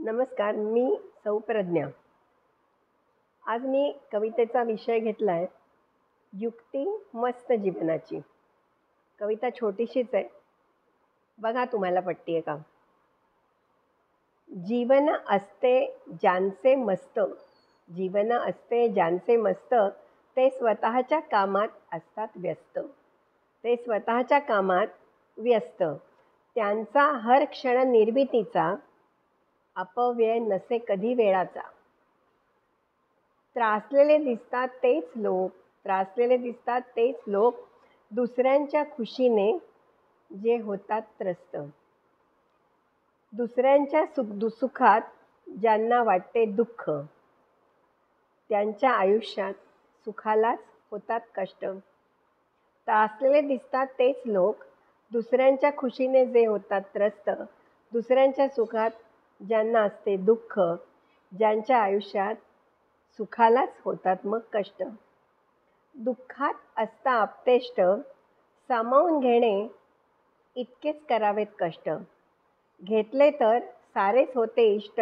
नमस्कार, मी सौ प्रज्ञा. आज मी कवितेचा विषय घेतला आहे, युक्ती मस्त जीवनाची. कविता छोटीशीच आहे, बघा तुम्हाला पटते का. जीवन असते ज्यांचे मस्त, जीवन असते ज्यांचे मस्त, ते स्वतःच्या कामात असतात व्यस्त. ते स्वतःच्या कामात व्यस्त. त्यांचा हर क्षण निर्मितीचा, अपव्यय नसे कधी वेळाचा. त्रासलेले दिसतात तेच लोक, त्रासलेले दिसतात तेच लोक, दुसऱ्यांच्या खुशीने जे होतात त्रस्त. दुसऱ्यांच्या सुखात ज्यांना वाटते दुःख, त्यांच्या आयुष्यात सुखालाच होतात कष्ट. त्रासलेले दिसतात तेच लोक, दुसऱ्यांच्या खुशीने जे होतात त्रस्त. दुसऱ्यांच्या सुखात ज्यांना असते दुःख, ज्यांच्या आयुष्यात सुखालाच होतात मग कष्ट. दुःखात असता आपतेष्ट, सामावून घेणे इतकेच करावेत कष्ट. घेतले तर सारेच होते इष्ट,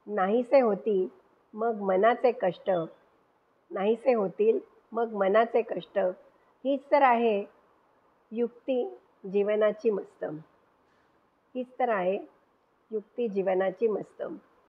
नाहीसे होती मग मनाचे कष्ट. नाहीसे होतील मग मनाचे कष्ट. हीच तर आहे युक्ती जीवनाची मस्त. हीच तर आहे युक्ती जीवनाची मस्त.